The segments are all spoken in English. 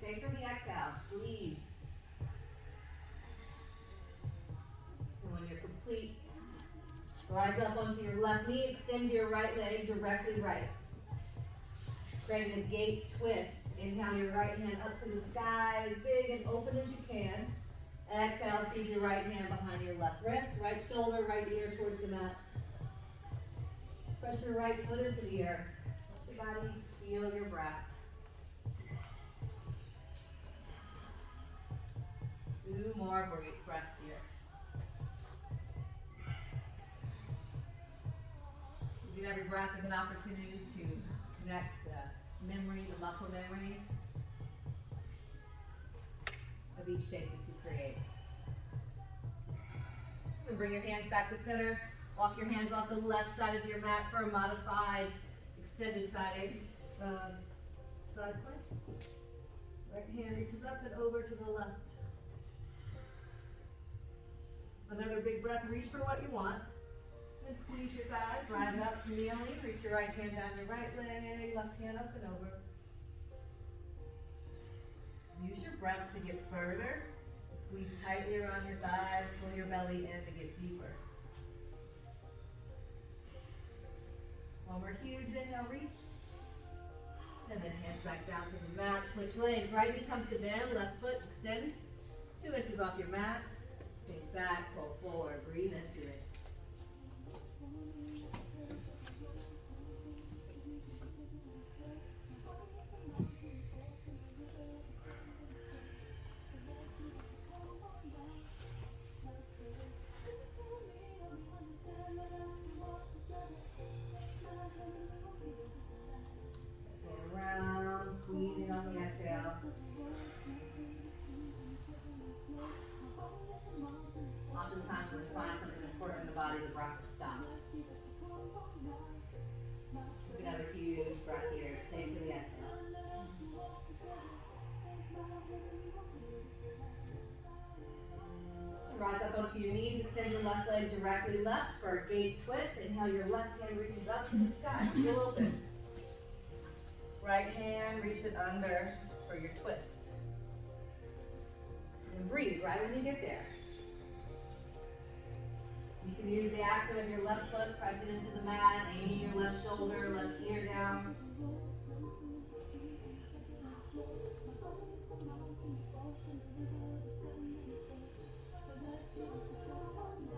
Stay for the exhale. Squeeze. And when you're complete, rise up onto your left knee. Extend your right leg directly right. Creating a gate twist. Inhale your right hand up to the sky, as big and open as you can. Exhale, feed your right hand behind your left wrist. Right shoulder, right ear towards the mat. Press your right foot into the air. Let your body feel your breath. 2 more breaths here. Using every breath as an opportunity to connect the memory, the muscle memory of each shape that you create. And bring your hands back to center. Walk your hands off the left side of your mat for a modified extended side plank. Right hand reaches up and over to the left. Another big breath. Reach for what you want. Then squeeze your thighs. Rise up to kneeling. Reach your right hand down your right leg. Left hand up and over. Use your breath to get further. Squeeze tightly around your thighs. Pull your belly in to get deeper. One more huge inhale, reach. And then hands back down to the mat. Switch legs. Right knee comes to bend. Left foot extends 2 inches off your mat. Sink back, pull forward. Breathe into it. Around, squeezing on the exhale. Oftentimes when we find something important in the body, the breath will stop. Take another huge breath here. Stay for the exhale. Rise up onto your knees. Extend your left leg directly left for a gate twist. Inhale, your left hand reaches up to the sky. Feel open. Right hand, reach it under for your twist. And breathe right when you get there. You can use the action of your left foot, press it into the mat, aiming your left shoulder, left ear down.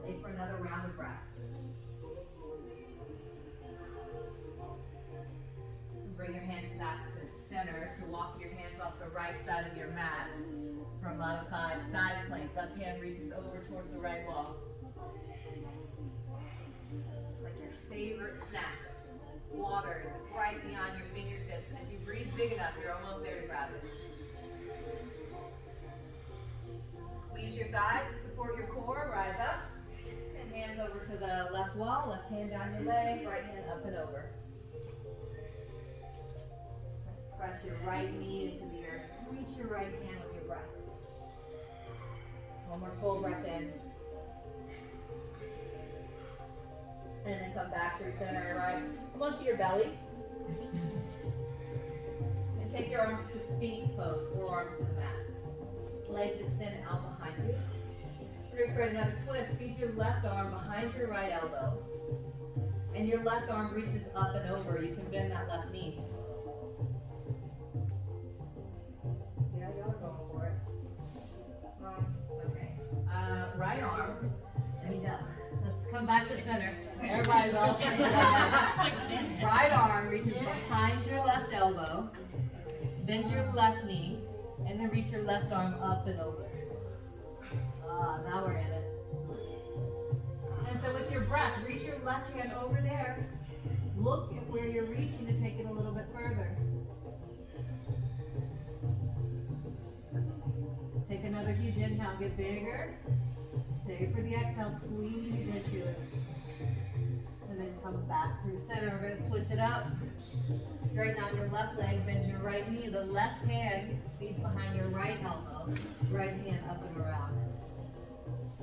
Stay for another round of breath. Bring your hands back to center to walk your hands off the right side of your mat for a modified side plank. Left hand reaches over towards the right wall. It's like your favorite snack. Water is right beyond your fingertips, and if you breathe big enough, you're almost there to grab it. Squeeze your thighs to support your core. Rise up. And hands over to the left wall. Left hand down your leg. Right hand up and over. Press your right knee into the earth. Reach your right hand with your breath. One more full breath in. And then come back through center, right? Come onto your belly. And take your arms to Sphinx pose, forearms to the mat. Legs extended out behind you. We're going to create another twist. Feed your left arm behind your right elbow. And your left arm reaches up and over. You can bend that left knee. Yeah, y'all are going for it. Okay. Right arm. There we go. Let's come back to center. Everybody's all right arm reaches behind your left elbow. Bend your left knee. And then reach your left arm up and over. Now we're in it. And so with your breath, reach your left hand over there. Look at where you're reaching to take it a little bit further. Take another huge inhale, get bigger. Stay for the exhale, squeeze into it. And then come back through center. We're going to switch it up. Straighten out your left leg, bend your right knee. The left hand feeds behind your right elbow. Right hand up and around.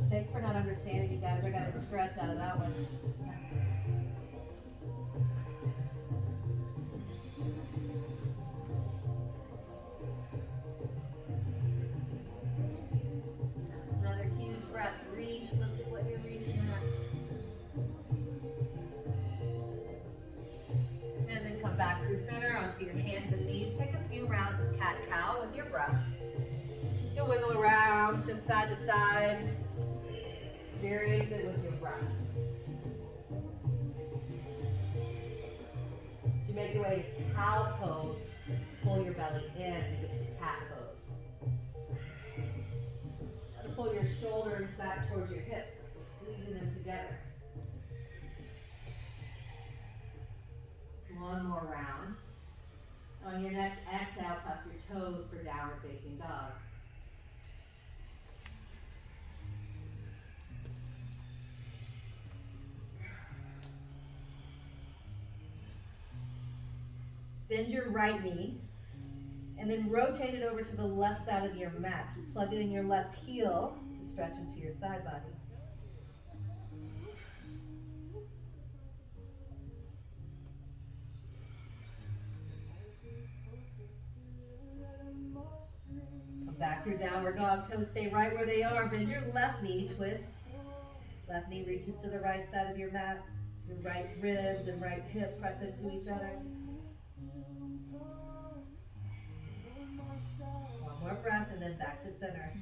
Thanks for not understanding, you guys. I got a stretch out of that one. to your hands and knees. Take a few rounds of cat-cow with your breath. You'll wiggle around, shift side to side. Experience it with your breath. As you make your way to cow pose, pull your belly in and get to cat pose. Try to pull your shoulders back towards your hips, squeezing them together. One more round. On your next exhale, tuck your toes for downward facing dog. Bend your right knee and then rotate it over to the left side of your mat. You plug it in your left heel to stretch into your side body. Come back through downward dog. Toes stay right where they are. Bend your left knee, twist. Left knee reaches to the right side of your mat. Your right ribs and right hip press into each other. One more breath and then back to center.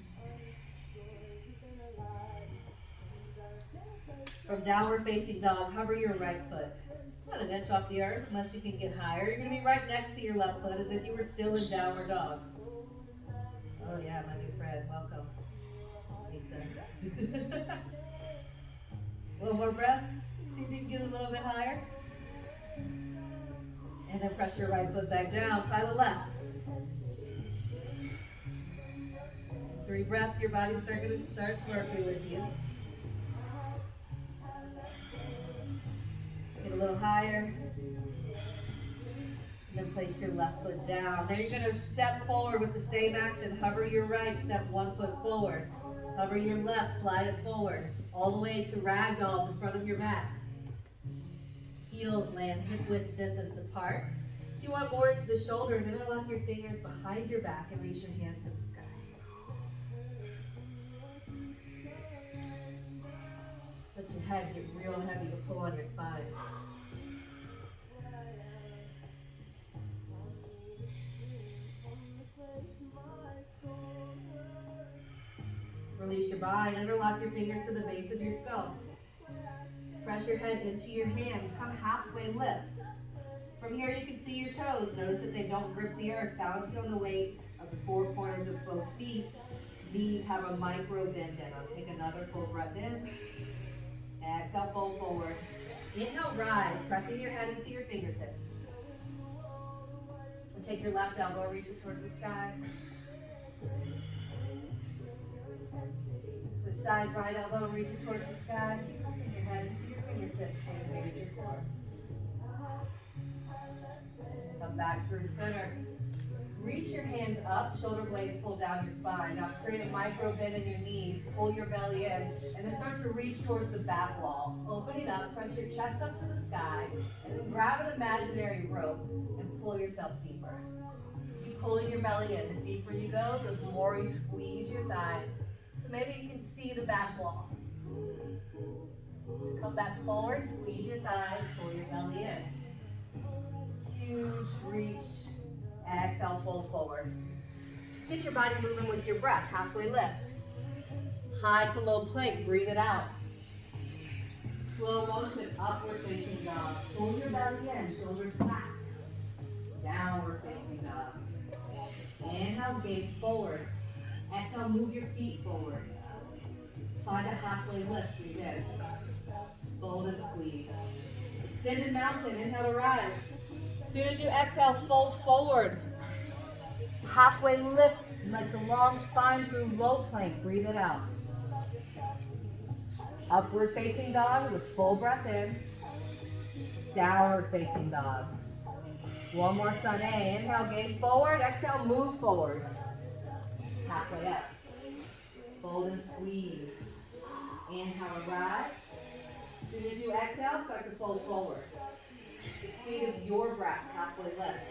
From downward facing dog, hover your right foot about an inch off the earth unless you can get higher. You're going to be right next to your left foot as if you were still in downward dog. Oh yeah, my new friend. Welcome, Lisa. One more breath. See if you can get a little bit higher. And then press your right foot back down. Try the left. 3 breaths. Your body's starts working with you. Get a little higher. And then place your left foot down. Now you're going to step forward with the same action. Hover your right, step 1 foot forward. Hover your left, slide it forward. All the way to ragdoll, the front of your mat. Heels land hip width distance apart. If you want more into the shoulders, interlock your fingers behind your back and reach your hands to the sky. Let your head get real heavy to pull on your spine. Release your body and interlock your fingers to the base of your skull. Press your head into your hands. Come halfway lift. From here you can see your toes. Notice that they don't grip the earth. Balance on the weight of the 4 corners of both feet. Knees have a micro bend in them. Take another full breath in. Exhale, fold forward. Inhale, rise, pressing your head into your fingertips. And take your left elbow, reach it towards the sky. Switch sides, right elbow, reach it towards the sky. Keep pressing your head into your fingertips. Stay weighted your core. Come back through center. Reach your hands up, shoulder blades pull down your spine. Now create a micro bend in your knees, pull your belly in, and then start to reach towards the back wall. Opening up, press your chest up to the sky, and then grab an imaginary rope and pull yourself deeper. Keep pulling your belly in. The deeper you go, the more you squeeze your thighs. So maybe you can see the back wall. So come back forward, squeeze your thighs, pull your belly in. Huge reach. Exhale, fold forward. Just get your body moving with your breath. Halfway lift. High to low plank. Breathe it out. Slow motion, upward facing dog. Pull your belly in, shoulders back. Downward facing dog. Inhale, gaze forward. Exhale, move your feet forward. Find a halfway lift. Breathe in. Fold and squeeze. Extended mountain. Inhale to rise. As soon as you exhale, fold forward. Halfway lift, like the long spine through low plank. Breathe it out. Upward facing dog with full breath in. Downward facing dog. One more sun A. Inhale, gaze forward. Exhale, move forward. Halfway up. Fold and squeeze. Inhale, rise. As soon as you exhale, start to fold forward. The speed of your breath, halfway lift.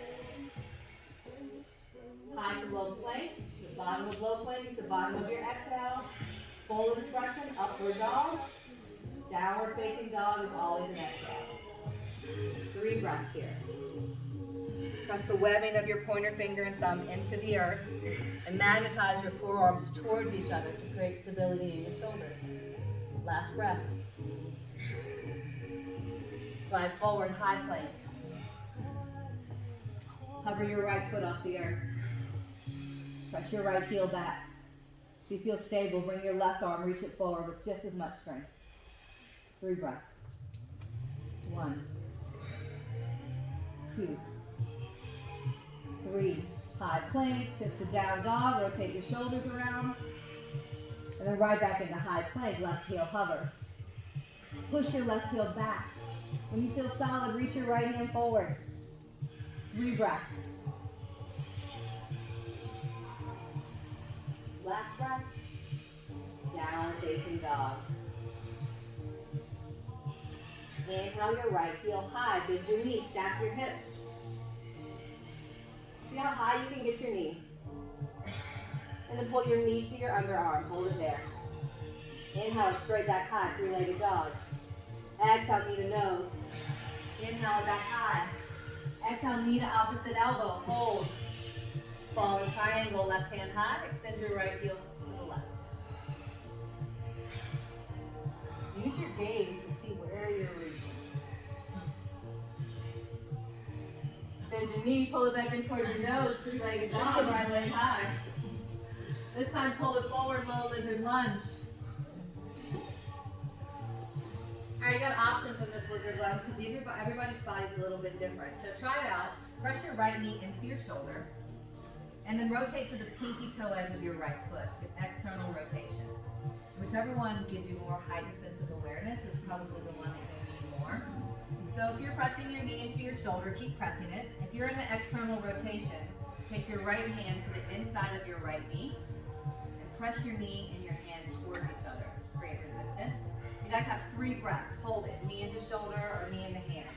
High to low plank, the bottom of low plank, the bottom of your exhale. Full expression, upward dog. Downward facing dog is always an exhale. 3 breaths here. Press the webbing of your pointer finger and thumb into the earth and magnetize your forearms towards each other to create stability in your shoulders. Last breath. Slide forward, high plank. Hover your right foot off the earth. Press your right heel back. If you feel stable, bring your left arm, reach it forward with just as much strength. 3 breaths. 1, 2, 3. High plank, shift to down dog, rotate your shoulders around. And then right back into high plank, left heel hovers. Push your left heel back. When you feel solid, reach your right hand forward. 3 breaths. Last breath. Down facing dog. Inhale your right heel high, bend your knees, stack your hips. See how high you can get your knee. And then pull your knee to your underarm, hold it there. Inhale, straight back high, 3-legged dog. Exhale, knee to nose. Inhale, back high. Exhale, knee to opposite elbow, hold. Falling triangle, left hand high, extend your right heel to the left. Use your gaze to see where you're reaching. Bend your knee, pull it back in towards your nose, 3-legged dog, right leg high. This time pull it forward, low lizard lunge. Alright, you got options in this lizard lunge because everybody's body is a little bit different. So try it out. Press your right knee into your shoulder. And then rotate to the pinky toe edge of your right foot, to external rotation. Whichever one gives you more heightened sense of awareness is probably the one that you'll need more. So if you're pressing your knee into your shoulder, keep pressing it. If you're in the external rotation, take your right hand to the inside of your right knee and press your knee and your hand towards each other. Create resistance. You guys have 3 breaths. Hold it. Knee into shoulder or knee into hand.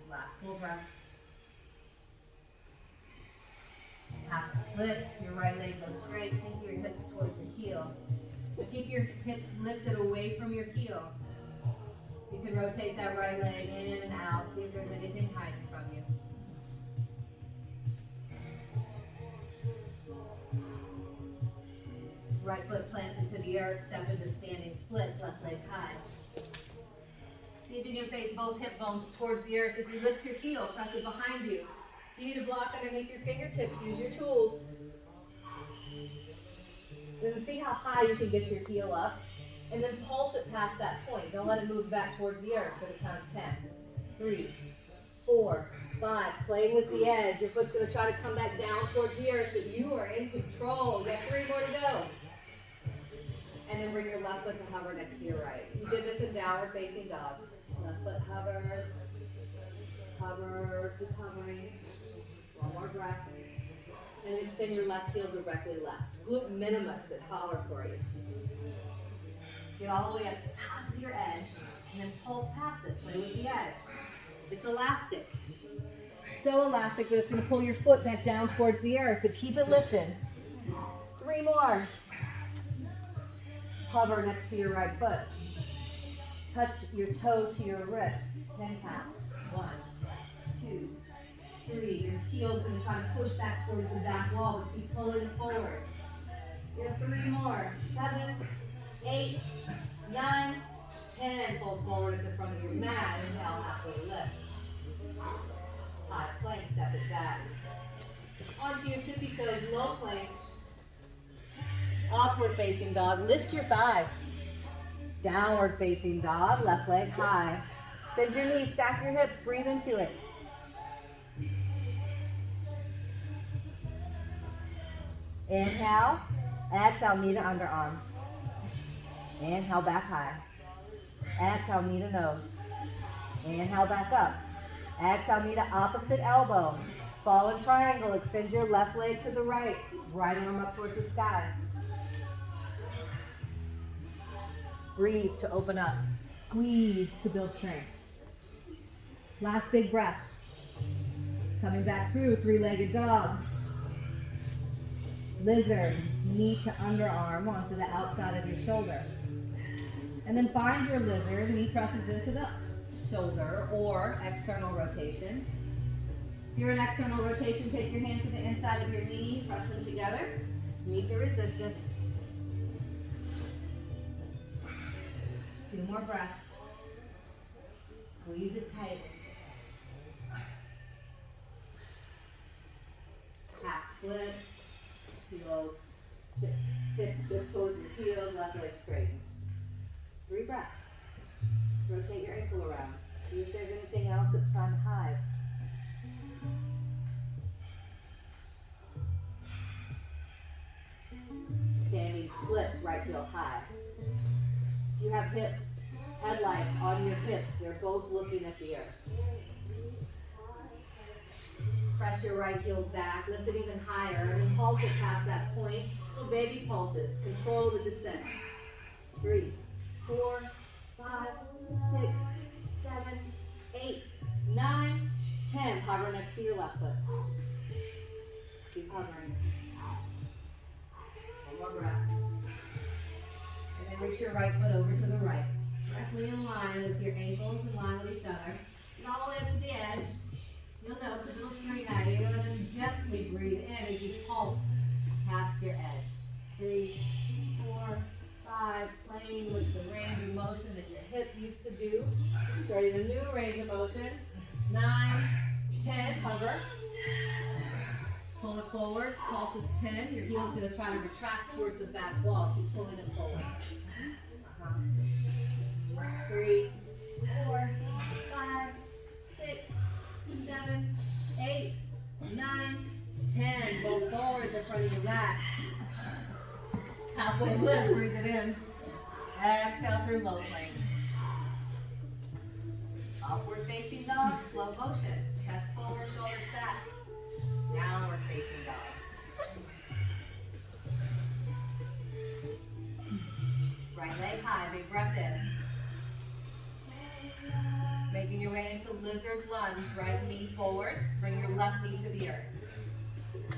Last full breath. Half splits. Your right leg goes straight. Sink your hips towards your heel. So keep your hips lifted away from your heel. You can rotate that right leg in and out. See if there's anything hiding from you. Right foot plants into the earth. Step into standing splits. Left leg high. See if you can face both hip bones towards the earth. If you lift your heel, press it behind you. If you need a block underneath your fingertips, use your tools. Then see how high you can get your heel up. And then pulse it past that point. Don't let it move back towards the earth for the count of 10. 3, 4, 5. Playing with the edge. Your foot's going to try to come back down towards the earth, but you are in control. You got 3 more to go. And then bring your left foot to hover next to your right. You did this in downward facing dog. Left foot hovers. Hover, keep hovering. 1 more breath. And extend your left heel directly left. Glute minimus that holler for you. Get all the way up to the top of your edge, and then pulse past it. Play with the edge. It's elastic. So elastic that it's going to pull your foot back down towards the earth, but keep it lifted. 3 more. Hover next to your right foot. Touch your toe to your wrist. 10 counts. 1, 2, 3. Your heel's going to try to push back towards the back wall, but keep pulling it forward. You have 3 more. 7, 8, 9, 10. Fold forward at the front of your mat. Inhale, halfway lift. High plank, step it back. Onto your tippy toes, low plank. Upward facing dog. Lift your thighs. Downward facing dog. Left leg high. Bend your knees, stack your hips, breathe into it. Inhale. Exhale, knee to underarm. Inhale, back high. Exhale, knee to nose. Inhale, back up. Exhale, knee to opposite elbow. Fallen triangle, extend your left leg to the right. Right arm up towards the sky. Breathe to open up. Squeeze to build strength. Last big breath. Coming back through, 3-legged dog. Lizard, knee to underarm onto the outside of your shoulder. And then find your lizard. Knee presses into the shoulder or external rotation. If you're in external rotation, take your hands to the inside of your knee, press them together. Meet the resistance. 2 more breaths. Squeeze it tight. Half splits. Heels, tips shift towards your heels, left leg straight. 3 breaths. Rotate your ankle around. See if there's anything else that's trying to hide. Standing splits, right heel high. If you have headlights on your hips, they're both looking at the earth. Press your right heel back, lift it even higher, and then pulse it past that point. Little baby pulses. Control the descent. 3, 4, 5, 6, 7, 8, 9, 10. Hover next to your left foot. Keep hovering. 1 more breath. And then reach your right foot over to the right. Directly in line with your ankles, in line with each other. And all the way up to the edge. You'll notice a little strain at you, and then gently breathe in as you pulse past your edge. 3, 4, 5, playing with the range of motion that your hip used to do. Starting a new range of motion. 9, 10, hover. Pull it forward, pulse is 10. Your heel's going to try to retract towards the back wall. Keep pulling it forward. 3, 4, 5, 6, 7, 8, 9, 10. Go forward in front of your mat. Halfway lift, breathe it in. Exhale through low plank. Upward facing dog, slow motion. Chest forward, shoulders back. Downward facing dog. Right leg high, big breath in. Making your way into lizard lunge, right knee forward, bring your left knee to the earth.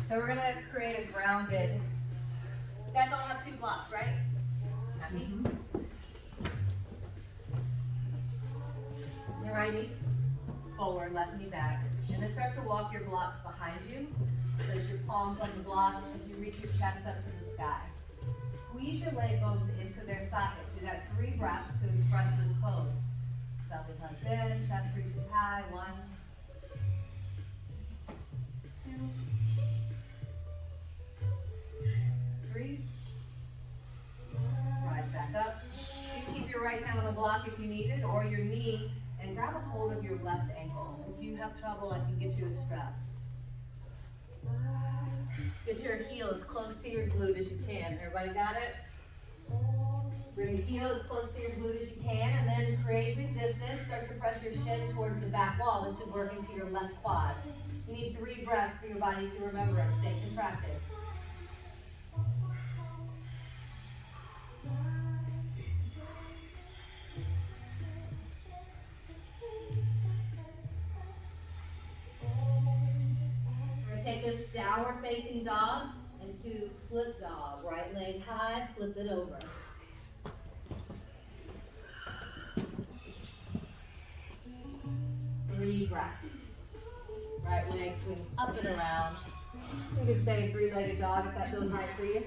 So we're gonna create a grounded, you guys all have 2 blocks, right? Not me. Your right knee forward, left knee back. And then start to walk your blocks behind you. Place your palms on the block as you reach your chest up to the sky. Squeeze your leg bones into their sockets. You got 3 breaths to express this pose. Belly comes in, chest reaches high. 1, 2, 3. Rise back up. You can keep your right hand on the block if you need it, or your knee, and grab a hold of your left ankle. If you have trouble, I can get you a strap. Get your heel as close to your glute as you can. Everybody got it? Bring your heel as close to your glute as you can, and then create resistance. Start to press your shin towards the back wall. This should work into your left quad. You need 3 breaths for your body to remember it. Stay contracted. We're going to take this downward facing dog into flip dog. Right leg high, flip it over. Three breaths. Right leg swings up and around. You can stay 3-legged dog if that feels right for you.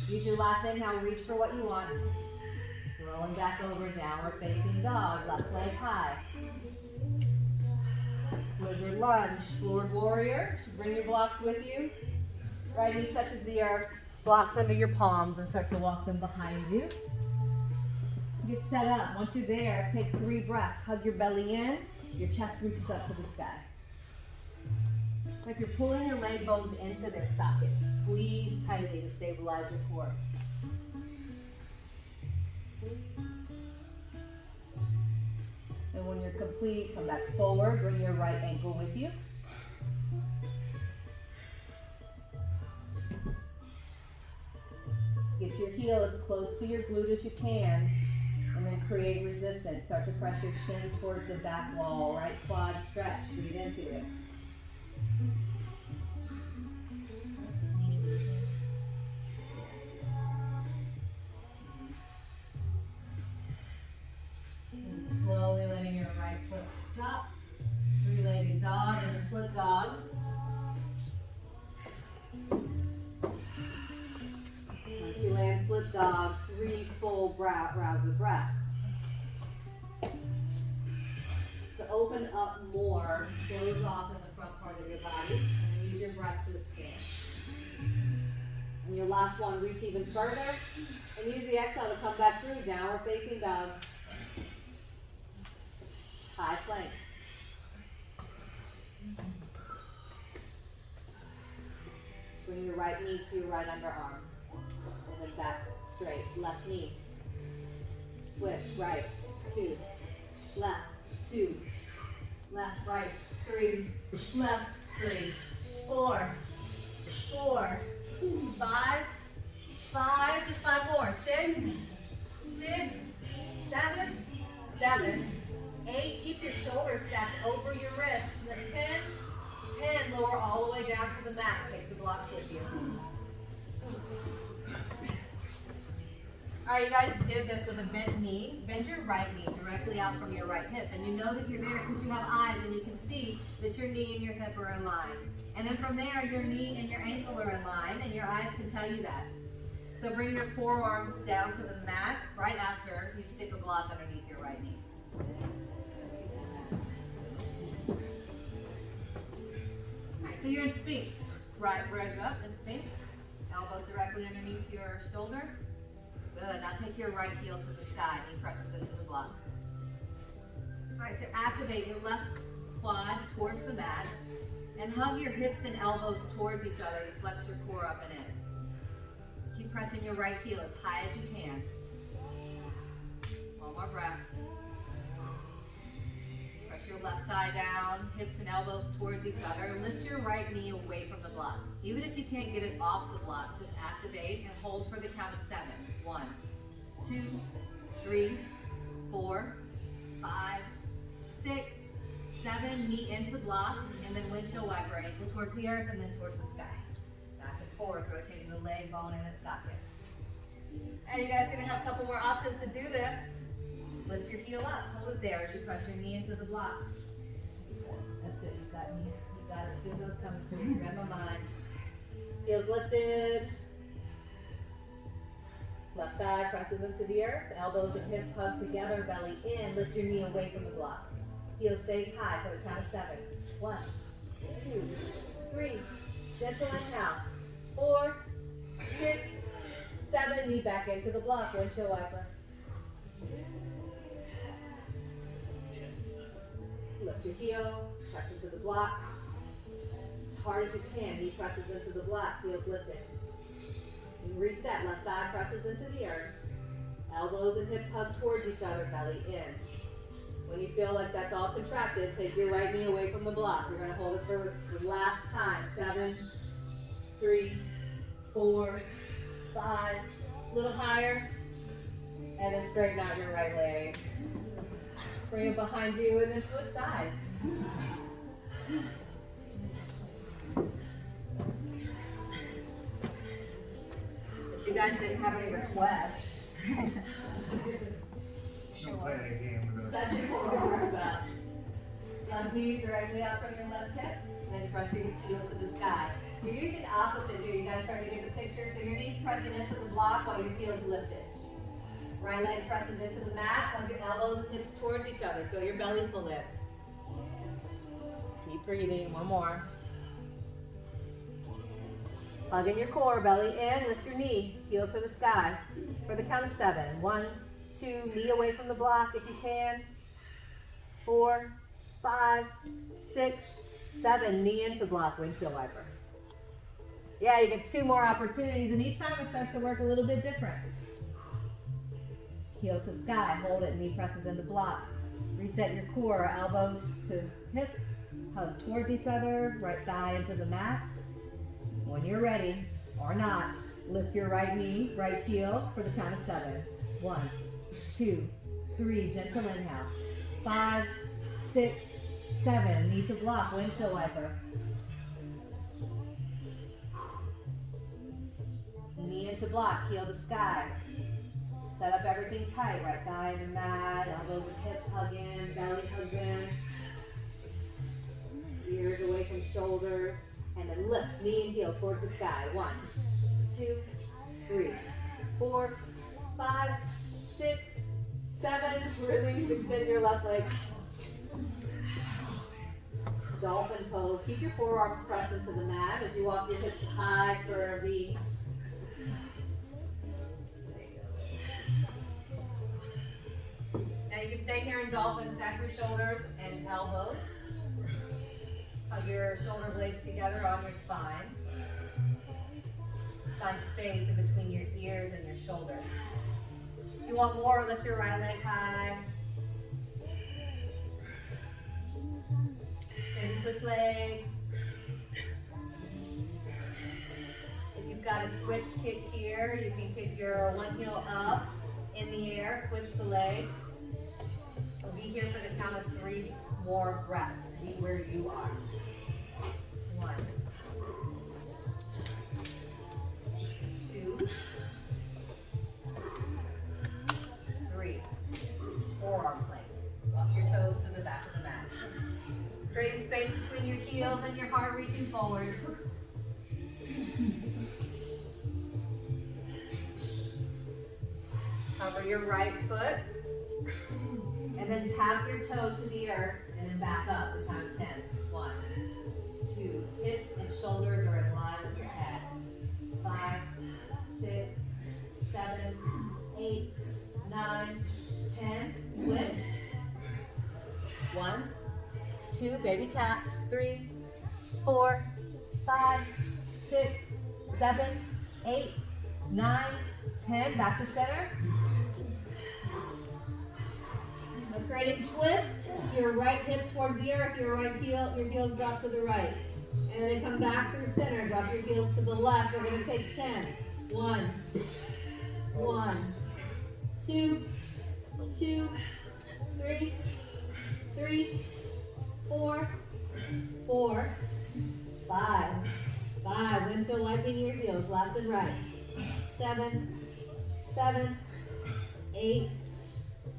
Use your last inhale, reach for what you want. Rolling back over, downward facing dog, left leg high. Lizard lunge, forward warrior. Bring your blocks with you. Right knee touches the earth, blocks under your palms, and start to walk them behind you. Get set up. Once you're there, take 3 breaths. Hug your belly in. Your chest reaches up to the sky. It's like you're pulling your leg bones into their sockets. Squeeze tightly to stabilize your core. And when you're complete, come back forward. Bring your right ankle with you. Get your heel as close to your glute as you can. And then create resistance. Start to press your shin towards the back wall. Right quad stretch. Breathe into it. downward dog, 3 full rounds of breath. To open up more, close off in the front part of your body, and then use your breath to expand. And your last one, reach even further, and use the exhale to come back through, downward facing dog. High plank. Bring your right knee to your right underarm. And then back straight. Left knee. Switch. Right. 2. Left. 2. Left. Right. 3. Left. 3. 4. 4. 5. 5. Just 5 more. 6. 6. 7. 7. 8. Keep your shoulders stacked over your wrists. And then 10. 10, lower all the way down to the mat. Take the blocks with you. All right, you guys did this with a bent knee. Bend your right knee directly out from your right hip. And you know that you're there because you have eyes and you can see that your knee and your hip are in line. And then from there, your knee and your ankle are in line, and your eyes can tell you that. So bring your forearms down to the mat right after you stick a block underneath your right knee. So you're in Sphinx. Right, raise up in Sphinx. Elbows directly underneath your shoulders. Good. Now take your right heel to the sky. Knee presses into the block. All right, so activate your left quad towards the mat and hug your hips and elbows towards each other to flex your core up and in. Keep pressing your right heel as high as you can. One more breath. Press your left thigh down, hips and elbows towards each other. Lift your right knee away from the block. Even if you can't get it off the block, just activate and hold for the count of 7. 1, 2, 3, 4, 5, 6, 7. Knee into block, and then windshield wiper. Ankle towards the earth and then towards the sky. Back and forth, rotating the leg bone in its socket. And you guys are going to have a couple more options to do this. Lift your heel up. Hold it there as you press your knee into the block. That's good. You got me. You got it. Susan's coming for you. Read my mind. Heels lifted. Left thigh presses into the earth. Elbows and hips hug together. Belly in. Lift your knee away from the block. Heel stays high for the count of 7. 1, 2, 3. Gentle inhale. 4, 6, 7. Knee back into the block. Windshield wiper. Lift your heel, press into the block. As hard as you can, knee presses into the block, heels lifted. And reset, left thigh presses into the earth. Elbows and hips hug towards each other, belly in. When you feel like that's all contracted, take your right knee away from the block. You're going to hold it for the last time. 7, 3, 4, 5. A little higher. And then straighten out your right leg. Bring it behind you and then switch sides. If you guys didn't have any requests, session 4 warms up. Left knee directly out from your left hip, and then press your heel to the sky. You're using opposite here. You guys start to get the picture. So your knees pressing into the block while your heel's lifted. Right leg presses into the mat, hug your elbows and hips towards each other. Feel your belly pull in. Keep breathing. One more. Hug in your core, belly in, lift your knee, heel to the sky. For the count of 7. 1, 2, knee away from the block if you can. 4, 5, 6, 7, knee into block, windshield wiper. Yeah, you get 2 more opportunities, and each time it starts to work a little bit different. Heel to sky, hold it, knee presses into block. Reset your core, elbows to hips, hug towards each other, right thigh into the mat. When you're ready, or not, lift your right knee, right heel for the count of 7. 1, 2, 3, gentle inhale. 5, 6, 7, knee to block, windshield wiper. Knee into block, heel to sky. Set up everything tight, right thigh in the mat, elbows and hips hug in, belly hugs in. Ears away from shoulders, and then lift, knee and heel towards the sky. 1, 2, 3, 4, 5, 6, 7. Release, extend your left leg. Dolphin pose. Keep your forearms pressed into the mat as you walk your hips high for a V. Now you can stay here in dolphin. Stack your shoulders and elbows. Hug your shoulder blades together on your spine. Find space in between your ears and your shoulders. If you want more, lift your right leg high. Maybe switch legs. If you've got a switch kick here, you can kick your one heel up in the air, switch the legs. We'll be here for the count of 3 more breaths. Be where you are. 1, 2, 3. Forearm plank. Walk your toes to the back of the mat. Creating space between your heels and your heart reaching forward. Cover your right foot. And then tap your toe to the earth and then back up the count of 10. 1, 2. Hips and shoulders are in line with your head. 5, 6, 7, 8, 9, 10. Switch. 1, 2. Baby taps. 3, 4, 5, 6, 7, 8, 9, 10. Back to center. Now creating twist, your right hip towards the earth, your heels drop to the right. And then come back through center, drop your heels to the left. We're going to take 10. 1, 1, 2, 2, 3, 3, 4, 4, 5, 5. Windshield wiping your heels, left and right. 7, 7, 8,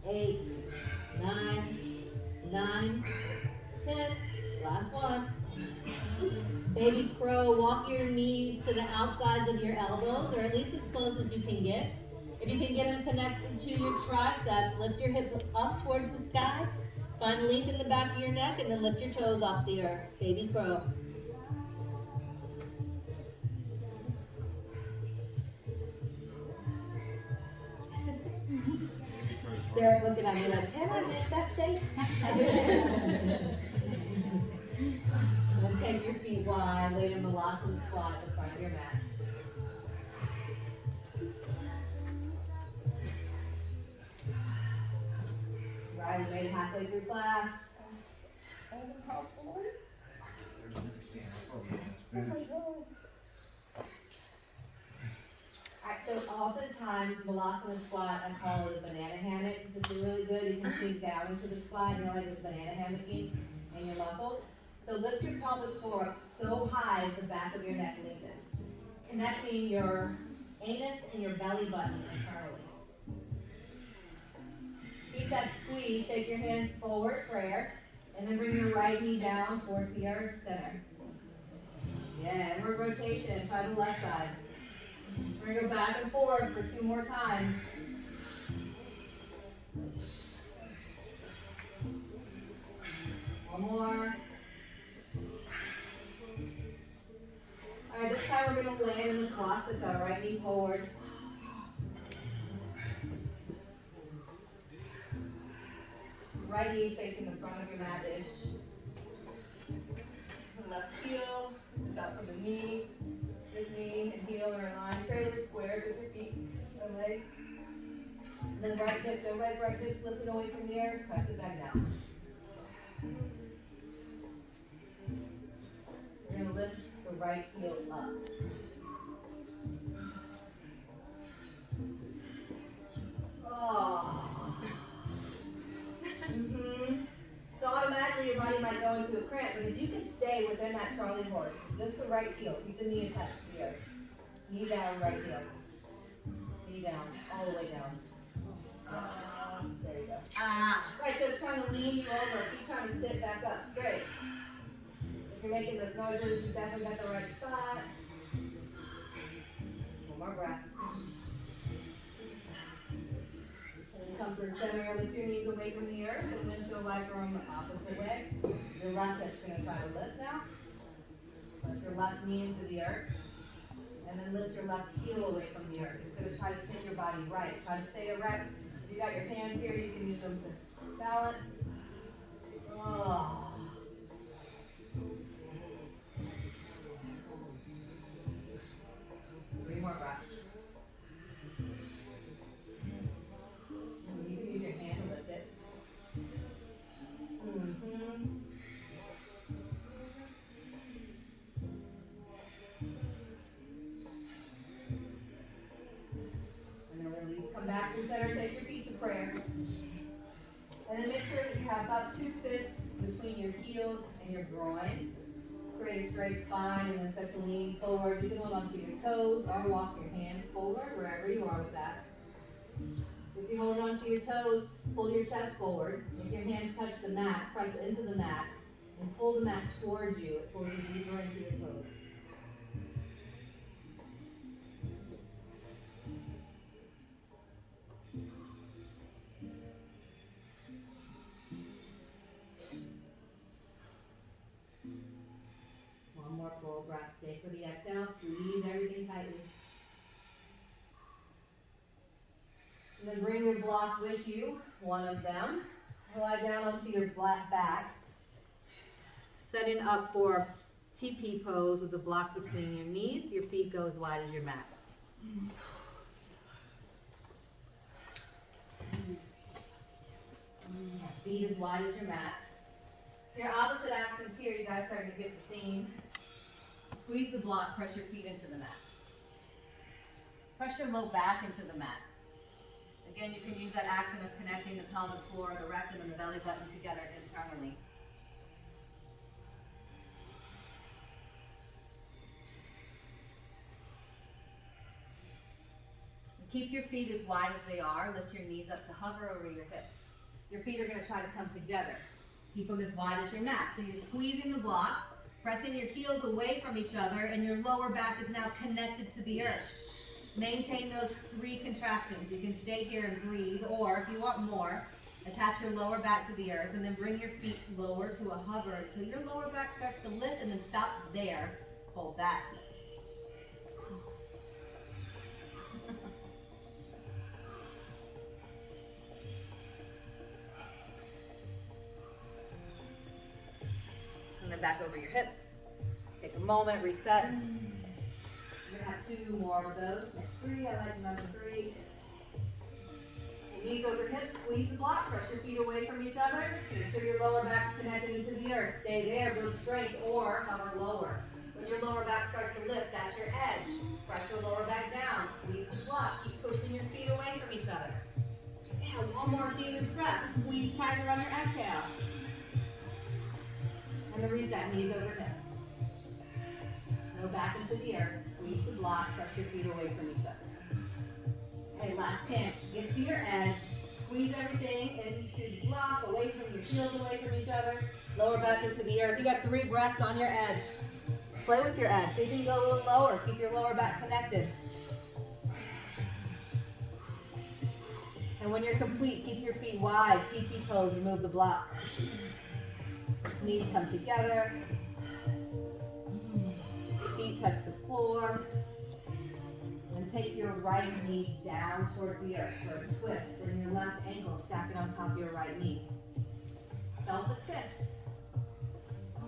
8, 9, 9, 10. Last one. Baby crow, walk your knees to the outsides of your elbows, or at least as close as you can get. If you can get them connected to your triceps, lift your hip up towards the sky. Find length in the back of your neck, and then lift your toes off the earth. Baby crow. Sarah's looking at me like, can I make that shape? And then take your feet wide, lay in Malasana squat at the front of your mat. Right, you made it halfway through class. That was helpful. Alright, so oftentimes Malasana squat, I call it a banana hammock because it's really good. You can sink down into the squat and you're like this banana hammocking in your muscles. So lift your pelvic floor up so high the back of your neck lengthens, connecting your anus and your belly button internally. Keep that squeeze. Take your hands forward, prayer, and then bring your right knee down towards the earth center. Yeah, inward rotation. Try the left side. Bring it back and forward for 2 more times. One more. Alright, this time we're going to land in the swastika, right knee forward. Right knee facing the front of your mat dish. Left heel, up from the knee. This knee and heel are in line. Create little squares with your feet and legs. And then right hip, go right hip, slip it away from the air, press it back down. We're going to lift the right heel up. Oh. So automatically your body might go into a cramp, but if you can stay within that Charlie horse, just the right heel, keep the knee attached to the earth. Knee down, right heel. Knee down, all the way down. There you go. Right, so it's trying to lean you over. Keep trying to sit back up straight. If you're making those noises, you definitely got the right spot. One more breath. come through center, lift your knees away from the earth, and windshield wiper them the opposite way. Your left hip's going to try to lift now. Push your left knee into the earth. And then lift your left heel away from the earth. It's going to try to sit your body right. Try to stay erect. If you got your hands here, you can use them to balance. Oh. 3 more breaths. You can use your hand to lift it. And then release. Come back to center. Take your feet to prayer. And then make sure that you have about 2 fists between your heels and your groin. Create a straight spine and then start to lean forward. You can hold onto your toes or walk your hands forward wherever you are with that. If you hold onto your toes, pull your chest forward. If your hands touch the mat, press into the mat and pull the mat towards you. It pulls you deeper into your toes. One more full breath. Stay for the exhale. Squeeze everything tightly. And then bring your block with you, one of them. Lie down onto your flat back. Setting up for TP pose with the block between your knees. Your feet go as wide as your mat. Feet as wide as your mat. Your opposite actions here, you guys starting to get the theme. Squeeze the block, press your feet into the mat. Press your low back into the mat. Again, you can use that action of connecting the pelvic floor, the rectum, and the belly button together internally. Keep your feet as wide as they are. Lift your knees up to hover over your hips. Your feet are going to try to come together. Keep them as wide as your mat. So you're squeezing the block, pressing your heels away from each other, and your lower back is now connected to the earth. Maintain those 3 contractions. You can stay here and breathe, or if you want more, attach your lower back to the earth, and then bring your feet lower to a hover until your lower back starts to lift, and then stop there. Hold that. And then back over your hips. Take a moment, reset. We're going to have 2 more of those. 3, I like number 3. Knees over hips, squeeze the block, press your feet away from each other. Make sure your lower back's connected into the earth. Stay there, build strength, or hover lower. When your lower back starts to lift, that's your edge. Press your lower back down, squeeze the block. Keep pushing your feet away from each other. Yeah, one more huge breath. Squeeze tighter on your exhale. And then reset, knees over hips. Go back into the earth, squeeze the block, press your feet away from each other. Okay, last chance. Get to your edge, squeeze everything into the block, away from your heels, away from each other. Lower back into the earth. You got 3 breaths on your edge. Play with your edge. See if you can go a little lower. Keep your lower back connected. And when you're complete, keep your feet wide. TP pose, remove the block. Knees come together. Feet touch the floor. And take your right knee down towards the earth for a twist. Bring your left ankle, stack it on top of your right knee. Self-assist.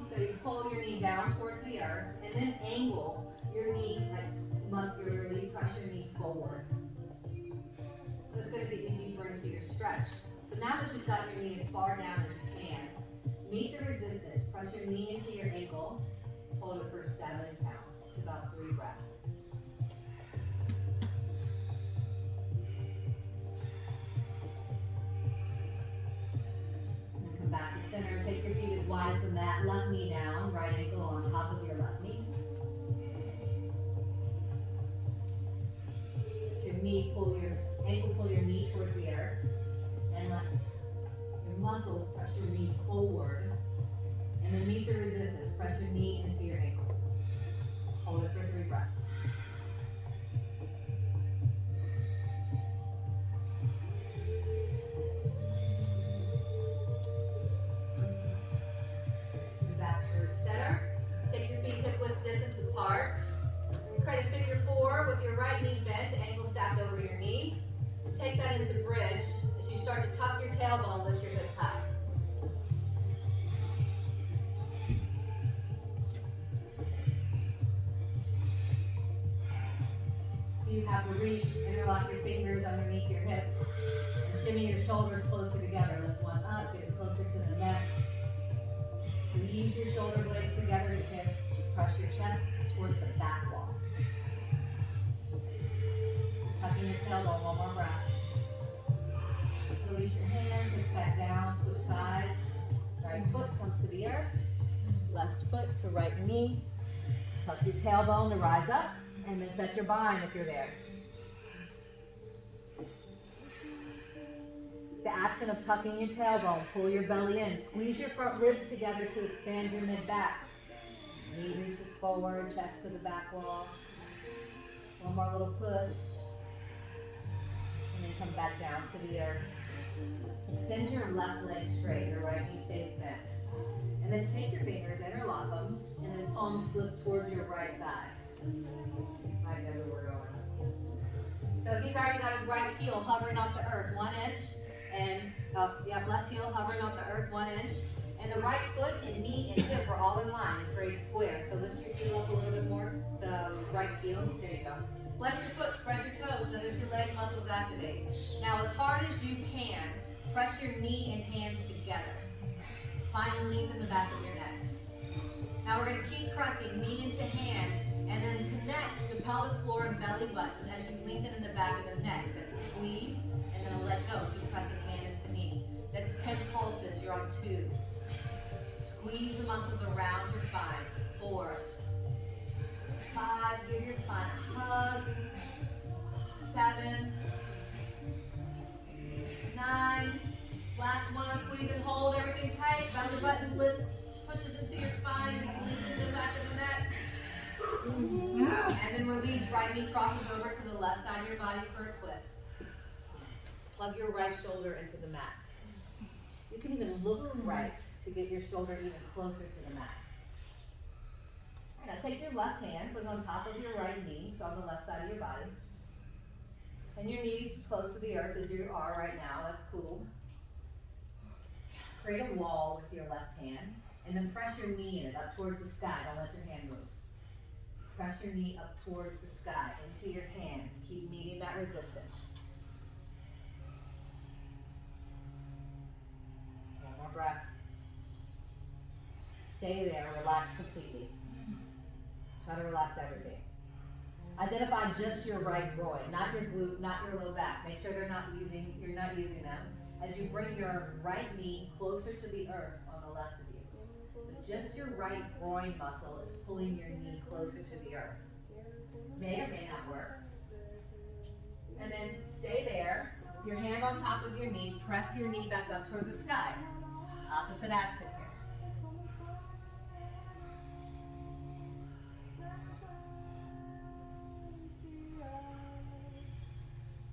So you pull your knee down towards the earth and then angle your knee, like muscularly, press your knee forward. That's going to get you deeper into your stretch. So now that you've got your knee as far down as you can, meet the resistance. Press your knee into your ankle. Hold it for 7 counts. It's about 3 breaths. And come back to center. Take your feet as wide as the mat. Left knee down. Right ankle on top of your left knee. Your knee, ankle pull your knee towards the earth. And let your muscles press your knee forward. And then meet the resistance. Press your knee into your ankle. Hold it for 3 breaths. into bridge. As you start to tuck your tailbone, lift your hips high. You have to reach, interlock your fingers underneath your hips, and shimmy your shoulders closer together. Lift one up, get it closer to the next. Squeeze your shoulder blades together to kiss. Press your chest towards the back wall. Tucking your tailbone, one more breath. Release your hands, hips back down, switch sides. Right foot comes to the earth. Left foot to right knee. Tuck your tailbone to rise up, and then set your bind if you're there. The action of tucking your tailbone, pull your belly in, squeeze your front ribs together to expand your mid-back. Knee reaches forward, chest to the back wall. One more little push. And then come back down to the earth. Extend your left leg straight, your right knee stays bent. And then take your fingers, interlock them, and then palms slip towards your right thigh. I know where we're going. So he's already got his right heel hovering off the earth, 1 inch. And left heel hovering off the earth, 1 inch. And the right foot and knee and hip are all in line and create a square. So lift your heel up a little bit more, the right heel. There you go. Flex your foot, spread your toes, notice your leg muscles activate. Now as hard as you can, press your knee and hands together. Find a length in the back of your neck. Now we're going to keep pressing knee into hand and then connect the pelvic floor and belly button as you lengthen in the back of the neck. That's a squeeze and then a let go. Keep pressing hand into knee. That's 10 pulses. You're on 2. Squeeze the muscles around your spine. 4, 5. Give your spine a hug. 7, 9. Last one. Squeeze and hold everything tight. Belly button lifts, pushes into your spine. Lengthen the back of the neck. And then release. Right knee crosses over to the left side of your body for a twist. Plug your right shoulder into the mat. You can even look right to get your shoulder even closer to the mat. All right, now take your left hand, put it on top of your right knee, so on the left side of your body. And your knees close to the earth as you are right now. That's cool. Create a wall with your left hand, and then press your knee in it up towards the sky. Don't let your hand move. Press your knee up towards the sky, into your hand. Keep meeting that resistance. One more breath. Stay there, relax completely. Try to relax everything. Identify just your right groin, not your glute, not your low back. Make sure you're not using them. As you bring your right knee closer to the earth on the left of you. So just your right groin muscle is pulling your knee closer to the earth. May or may not work. And then stay there. Your hand on top of your knee, press your knee back up toward the sky. Opposite action here.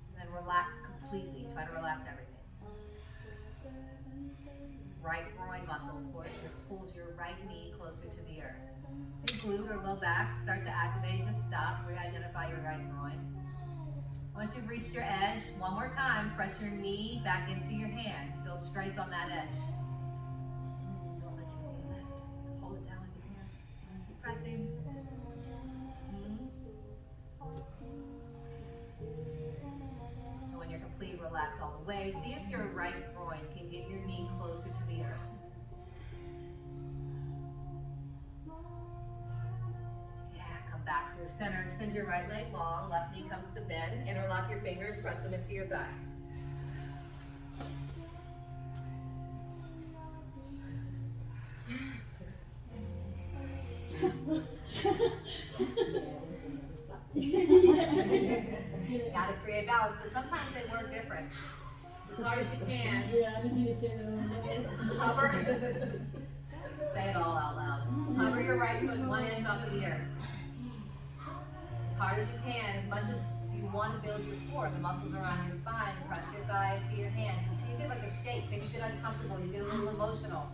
And then relax completely. Try to relax everything. Right groin muscle pulls your right knee closer to the earth. Your glute or low back start to activate. Just stop. Re-identify your right groin. Once you've reached your edge, one more time, press your knee back into your hand. Build strength on that edge. Don't let your knee lift. Hold it down with your hand. Keep pressing. And when you're complete, relax all the way. See if your right groin can get your knee closer to the earth. Yeah, come back through center. Extend your right leg long. Left knee comes to bend. Interlock your fingers. Press them into your thigh. Gotta create balance, but sometimes they work different. As hard as you can. Yeah, I didn't mean to say that. Hover. Say it all out loud. Hover your right foot 1 inch off of the earth. As hard as you can, as much as you want to build your core, the muscles around your spine, press your thighs to your hands until you get like a shake. Things get uncomfortable, you get a little emotional.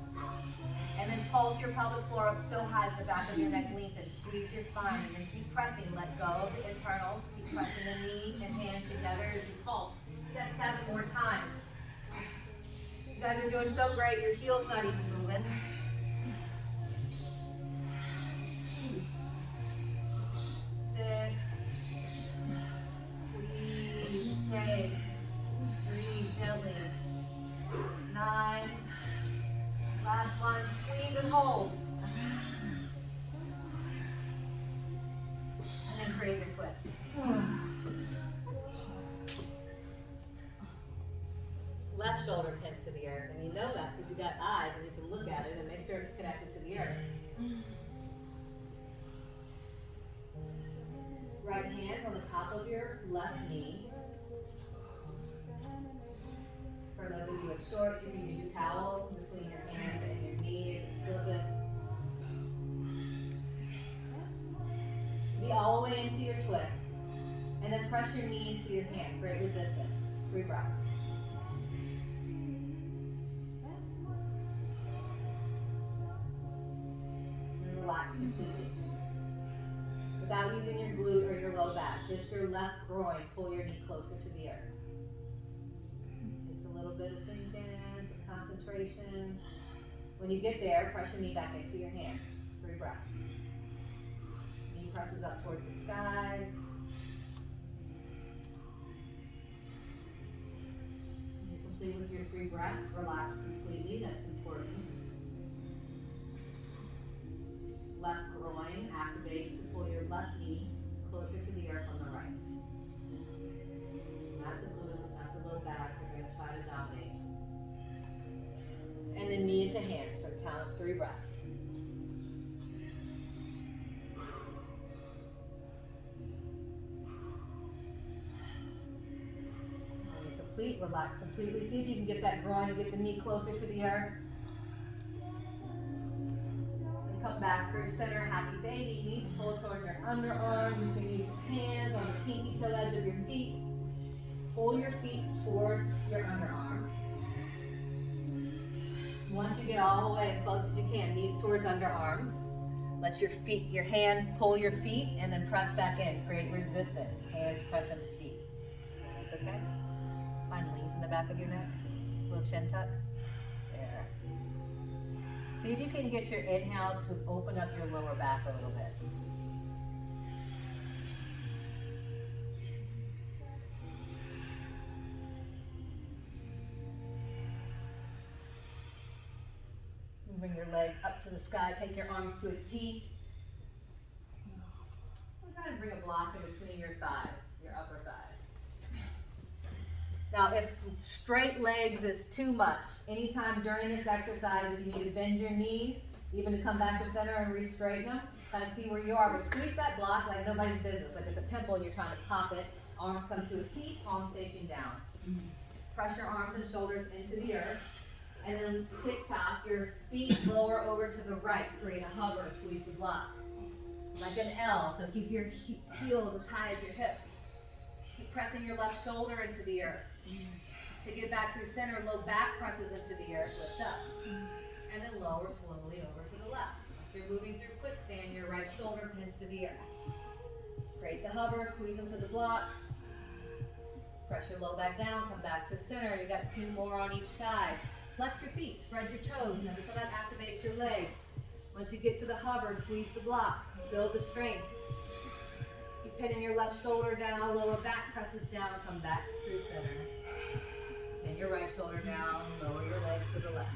And then pulse your pelvic floor up so high that the back of your neck lengthens. Squeeze your spine and then keep pressing. Let go of the internals. Keep pressing the knee and hands together as you pulse. You got 7 guys are doing so great. Your heel's not even moving. Six. Squeeze. Shake. Breathe gently. 9. Last one. Squeeze and hold. And then create your twist. Left shoulder pins to the earth, and you know that because you got eyes and you can look at it and make sure it's connected to the earth. Right hand on the top of your left knee. For those of you with shorts, you can use your towel between your hands and your knee if it's slipping. Be all the way into your twist. And then press your knee into your hand. Great resistance. 3 breaths. And relax completely. Without using your glute or your low back, just your left groin, pull your knee closer to the earth. It's a little bit of thinking, some concentration. When you get there, press your knee back into your hand. 3 breaths. Knee presses up towards the sky. You complete with your 3 breaths, relax completely, that's important. Left groin activates to pull your left knee closer to the earth on the right. Not the glute, not the low back, you're going to try to dominate. And then knee into hand for the count of 3 breaths. When you're complete, relax completely. See if you can get that groin and get the knee closer to the earth. Come back through center, happy baby. Knees pull towards your underarm. You can use your hands on the pinky toe edge of your feet. Pull your feet towards your underarms. Once you get all the way as close as you can, knees towards underarms. Let your hands pull your feet and then press back in. Create resistance. Hands press into feet. That's okay. Find length in the back of your neck. Little chin tuck. There. See if you can get your inhale to open up your lower back a little bit. Bring your legs up to the sky. Take your arms to a T. Kind of bring a block in between your thighs, your upper thighs. Now, if straight legs is too much, anytime during this exercise, if you need to bend your knees, even to come back to center and re-straighten them, kind of see where you are. But squeeze that block like nobody's business, like it's a pimple and you're trying to pop it. Arms come to a T, palms facing down. Press your arms and shoulders into the earth. And then tick-tock, your feet lower over to the right. Create a hover, squeeze the block. Like an L, so keep your heels as high as your hips. Keep pressing your left shoulder into the earth. To get back through center, low back presses into the earth, lift up. And then lower slowly over to the left. If you're moving through quicksand, your right shoulder pins to the earth. Create the hover, squeeze into the block. Press your low back down, come back to center. You got 2 more on each side. Flex your feet, spread your toes. Notice how that activates your legs. Once you get to the hover, squeeze the block. Build the strength. Keep pinning your left shoulder down, lower back presses down, come back through center. And your right shoulder down, lower your legs to the left.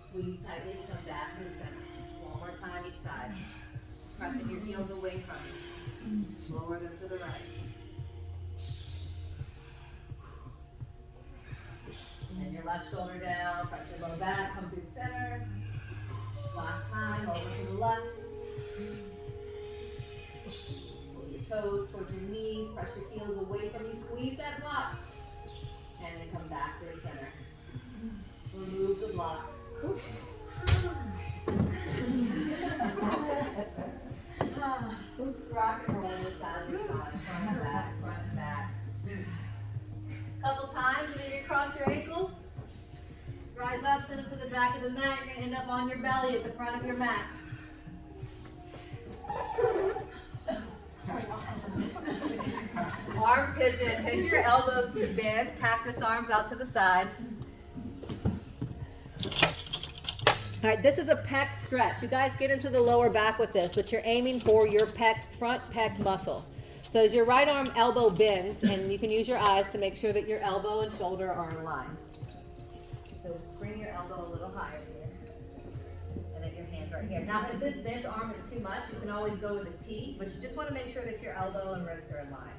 Squeeze tightly to come back through center. One more time each side. Pressing your heels away from you. Lower them to the right. And your left shoulder down, press your low back, come through center. Last time, over to the left. Pull your toes towards your knees, press your heels away from you, squeeze that block. And then come back through center. Remove the block. Rock and roll this out of your spine, front and back, front and back. Couple times, maybe cross your ankles. Rise up, sit up to the back of the mat. You're going to end up on your belly at the front of your mat. arm pigeon. Take your elbows to bend, cactus arms out to the side. All right, this is a pec stretch. You guys get into the lower back with this, but you're aiming for your front pec muscle. So as your right arm elbow bends, and you can use your eyes to make sure that your elbow and shoulder are in line. So bring your elbow a little higher here, and then your hand right here. Now, if this bent arm is too much, you can always go with a T, but you just want to make sure that your elbow and wrist are in line.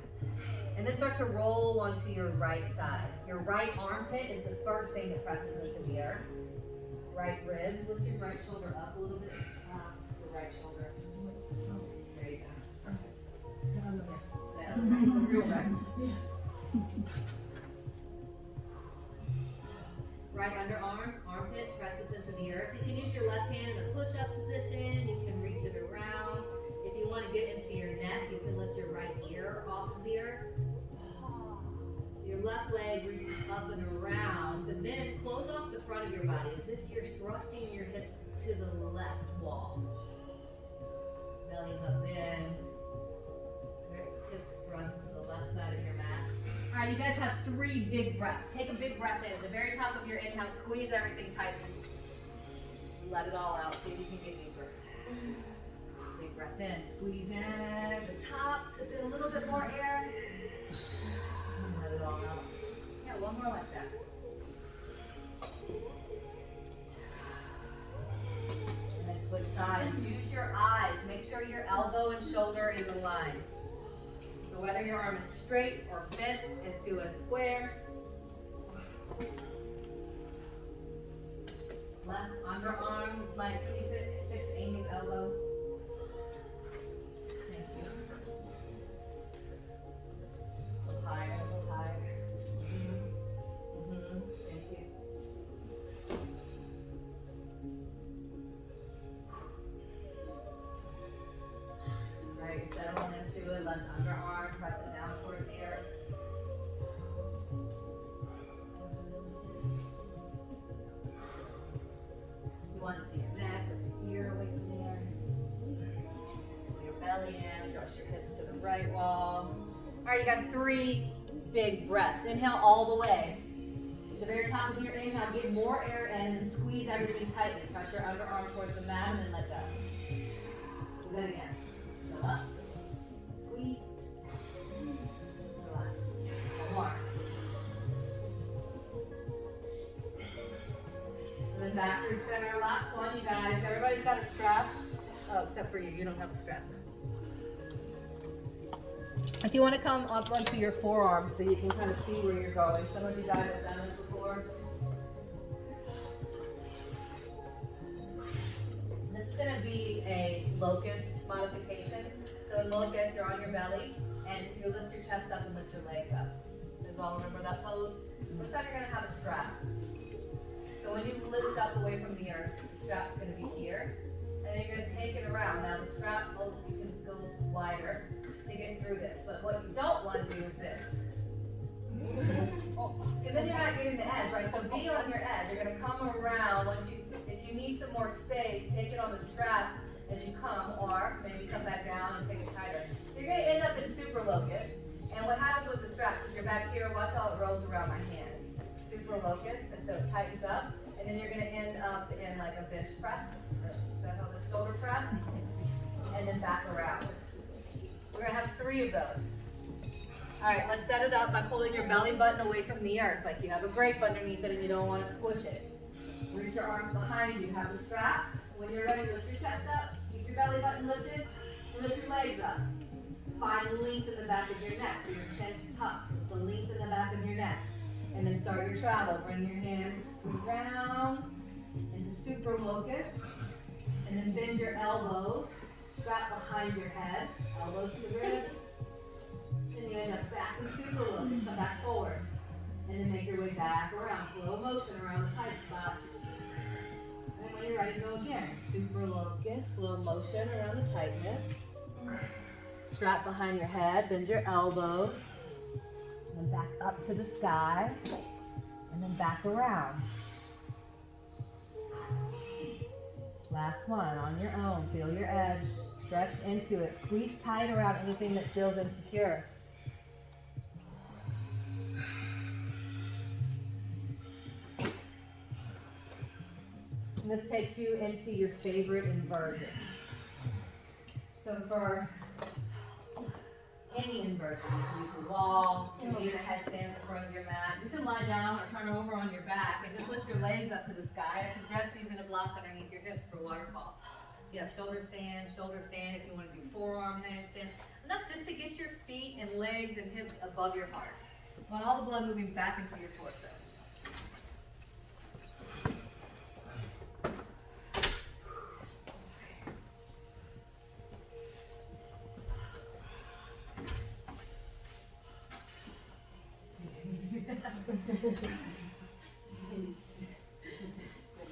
And then start to roll onto your right side. Your right armpit is the first thing that presses into the earth. Right ribs, lift your right shoulder up a little bit. Your right shoulder. There you go. Real right. Right underarm, armpit presses into the earth. You can use your left hand in a push-up position. You can reach it around. If you want to get into your neck, you can lift your right ear off of the earth. Your left leg reaches up and around, but then close off the front of your body as if you're thrusting your hips to the left wall. Belly comes in. Hips thrust to the left side of your mat. All right, you guys have 3 big breaths. Take a big breath in. At the very top of your inhale, squeeze everything tight. Let it all out. See if you can get deeper. Big breath in. Squeeze in at the top. Sip in a little bit more air. Let it all out. Yeah, one more like that. And then switch sides. Use your eyes. Make sure your elbow and shoulder is aligned. So whether your arm is straight or bent into a square. Left underarm, Mike, can you fix Amy's elbow? Thank you. A little higher, a little higher. Thank you. Right, settle into it. Left underarm, press it down towards the earth. You want it to your neck, or your ear away from there. Pull your belly in, thrust your hips to the right wall. All right, you got 3 big breaths. Inhale all the way. At the very top of your inhale, get more air in and squeeze everything tightly. Press your underarm towards the mat and then let go. Do that again. Go up. Squeeze. Relax. One more. And then back through center. Last one, you guys. Everybody's got a strap. Oh, except for you. You don't have a strap. If you want to come up onto your forearm so you can kind of see where you're going. Some of you guys have done this before. This is going to be a locust modification. So in locust, you're on your belly, and you lift your chest up and lift your legs up. Does all remember that pose? This time you're going to have a strap. So when you lift up away from the earth, the strap's going to be here. And then you're going to take it around. Now the strap, you can go wider to get through this. But what you don't want to do is this. Because then you're not getting the edge, right? So be on your edge. You're going to come around. If you need some more space, take it on the strap as you come, or maybe come back down and take it tighter. You're going to end up in super locust. And what happens with the strap, if you're back here, watch how it rolls around my hand. Super locust, and so it tightens up. And then you're going to end up in like a bench press. Is that how the shoulder press? And then back around. We're going to have 3 of those. All right, let's set it up by pulling your belly button away from the earth, like you have a grape underneath it and you don't want to squish it. Reach your arms behind you, have the strap. When you're ready, lift your chest up, keep your belly button lifted, lift your legs up. Find the length in the back of your neck, so your chin's tucked, the length in the back of your neck. And then start your travel. Bring your hands around into super locust, and then bend your elbows, strap behind your head, elbows to the ribs. Then you end up back in super locust, come back forward. And then make your way back around, slow motion around the tight spots. And when you're ready, go again. Super locust, slow motion around the tightness. Strap behind your head, bend your elbows. And then back up to the sky. And then back around. Last one, on your own. Feel your edge. Stretch into it. Squeeze tight around anything that feels insecure. And this takes you into your favorite inversion. So for any inversion, you can use a wall, you can be in a headstand in front of your mat. You can lie down or turn over on your back and just lift your legs up to the sky. I suggest using a block underneath your hips for waterfall. You have shoulder stand if you want to do forearm handstand. Enough just to get your feet and legs and hips above your heart. You want all the blood moving back into your torso.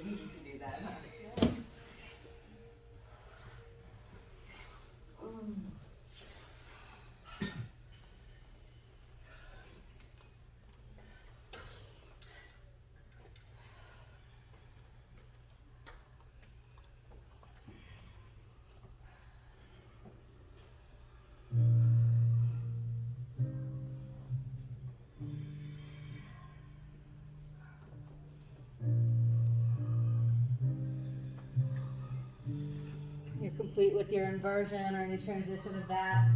Easy to do that, huh? You're complete with your inversion or any transition of that.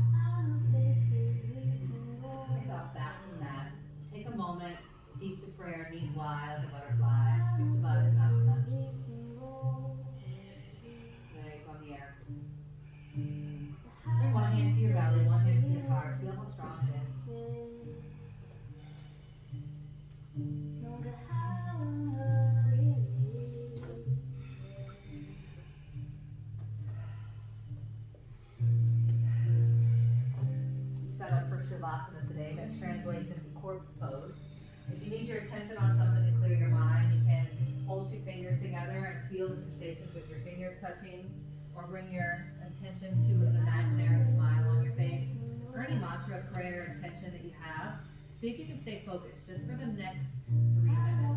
Yourself back to the mat. Take a moment, feet to prayer, knees wide, like a butterfly. Supta Baddha. Legs on the air. Bring one hand to your belly, one hand to your heart. Feel how strong it is. Set up for Shavasana today. That translates into corpse pose. If you need your attention on something to clear your mind, you can hold two fingers together and feel the sensations with your fingers touching, or bring your attention to an imaginary smile on your face, or any mantra, prayer, intention that you have. See if you can stay focused just for the next 3 minutes.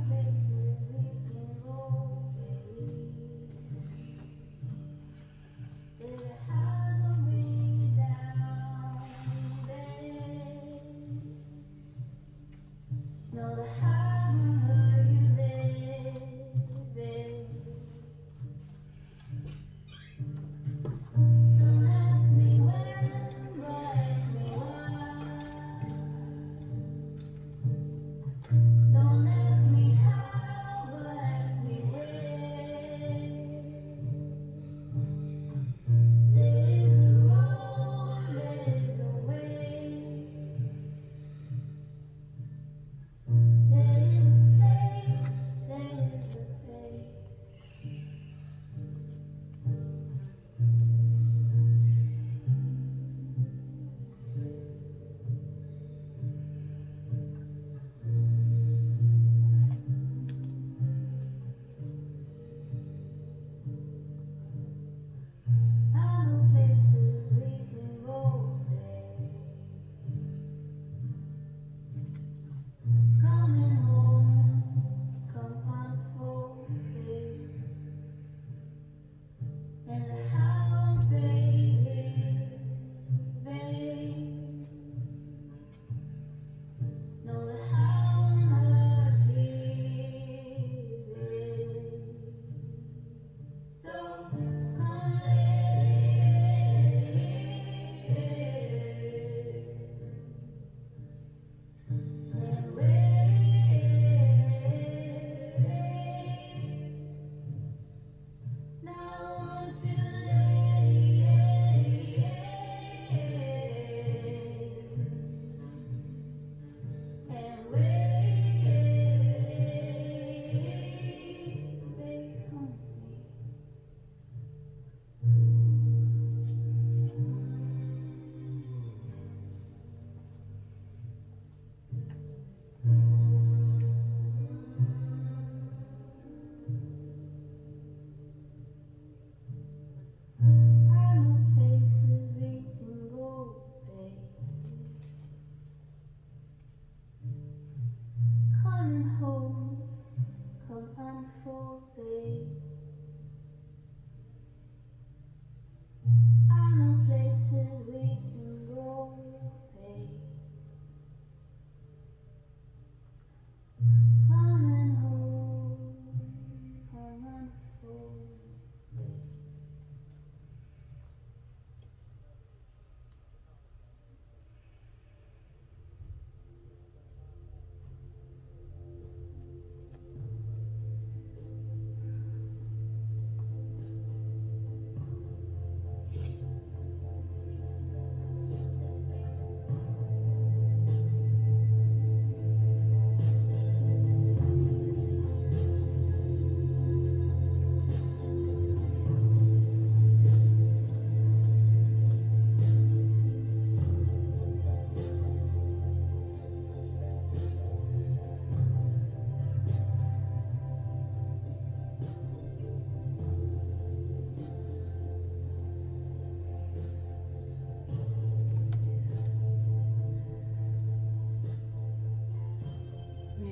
Don't ask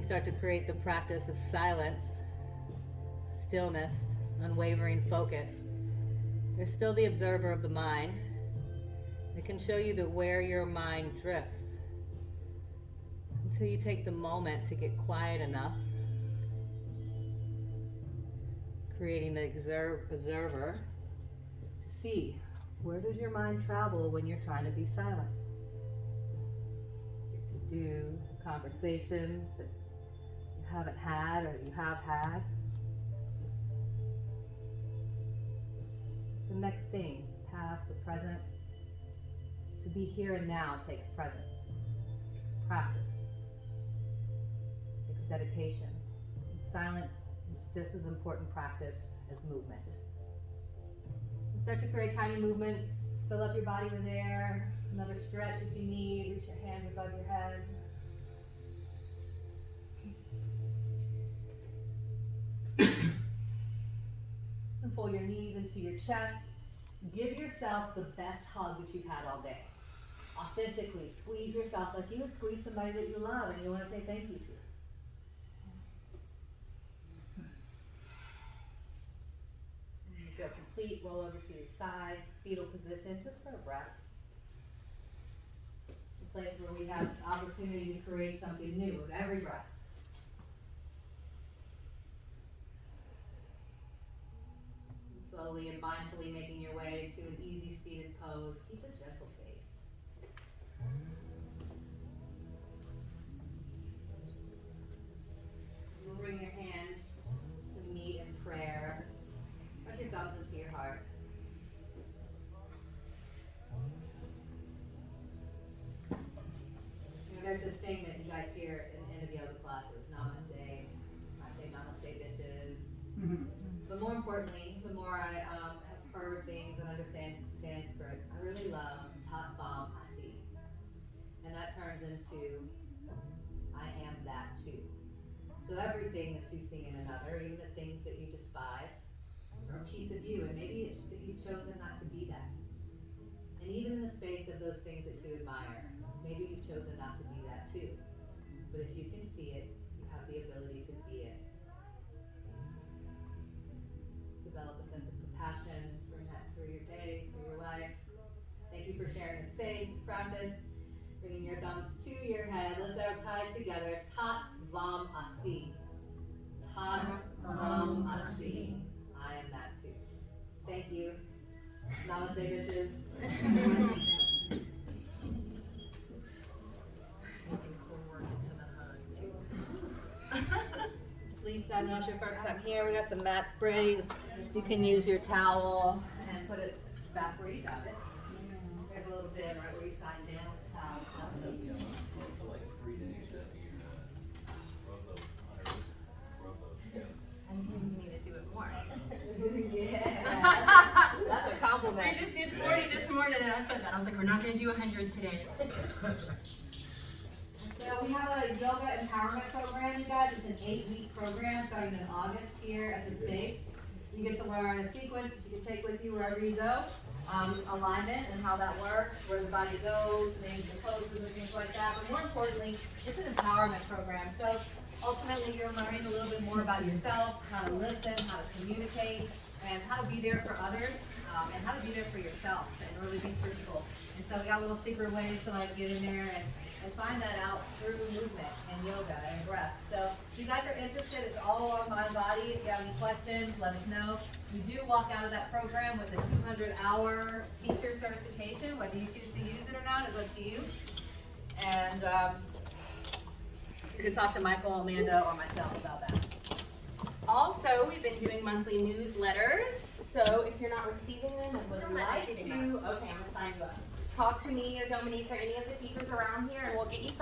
start to create the practice of silence, stillness, unwavering focus, there's still the observer of the mind. It can show you that where your mind drifts until you take the moment to get quiet enough, creating the observer to see, where does your mind travel when you're trying to be silent? To do conversations that you haven't had or you have had. The next thing, past, the present. To be here and now takes presence, takes practice, takes dedication. And silence is just as important practice as movement. And start to create tiny movements, fill up your body with air, another stretch if you need, reach your hands above your head. And pull your knees into your chest. Give yourself the best hug that you've had all day. Authentically squeeze yourself like you would squeeze somebody that you love and you want to say thank you to. And you go complete, roll over to your side, fetal position, just for a breath. A place where we have opportunity to create something new with every breath. Slowly and mindfully making your way to an easy seated pose. Keep a gentle face. You'll bring your hands to meet in prayer. Press your thumbs into your heart. You know, there's this thing that you guys hear in the end of yoga classes, namaste. I say namaste, bitches. But more importantly, the more I have heard things and understand Sanskrit, I really love Tat Vam Asi. And that turns into, I am that too. So everything that you see in another, even the things that you despise, are a piece of you. And maybe it's that you've chosen not to be that. And even in the space of those things that you admire, maybe you've chosen not to be that too. But if you can see it, you have the ability to be it. Develop a sense of compassion, bring that through your day, through your life. Thank you for sharing the space, this practice. Bringing your thumbs to your head. Let's our ties together. Tat Vam Asi. Tat Vam Asi. I am that too. Thank you. Namaste, bitches. Looking forward to the hug too. Lisa, I know it's your first time here. We got some mat sprays. You can use your towel and put it back where you got it. There's a little bit right where you signed down with the towel. For like 3 days after you rub those together. I just think you need to do it more. Yeah. That's a compliment. I just did 40 this morning and I said that. I was like, we're not going to do 100 today. So we have a yoga empowerment program, you guys. It's an 8-week program starting in August here at the Space. You get to learn a sequence that you can take with you wherever you go. Alignment and how that works, where the body goes, names and poses and things like that. But more importantly, it's an empowerment program. So ultimately you're learning a little bit more about yourself, how to listen, how to communicate, and how to be there for others, and how to be there for yourself and really be truthful. And so we got little secret ways to like get in there and find that out through movement and yoga and breath. So if you guys are interested, it's all on mind body. If you have any questions, let us know. You do walk out of that program with a 200-hour teacher certification. Whether you choose to use it or not is up to you. And you can talk to Michael, Amanda, or myself about that. Also, we've been doing monthly newsletters, so if you're not receiving them and would Still not like to, receiving them. okay, I'm gonna sign you up. Talk to me or Dominique or any of the teachers around here, and we'll get you signed